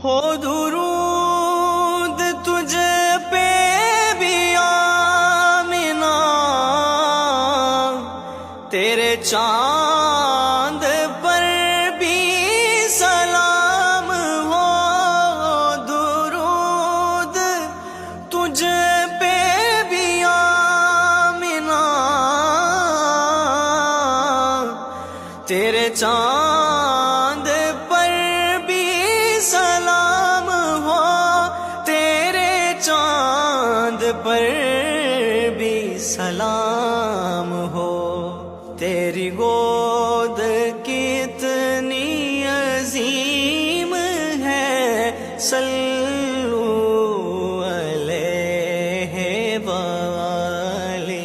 ہو درود تجھے پہ بھی آمنا، تیرے چاند پر بھی سلام ہو، درود تجھے پہ بھی آمنا، تیرے چاند پر بھی سلام ہو، تیرے چاند پر بھی سلام ہو، تیری گود کتنی عظیم ہے، صلو علیہ وآلہ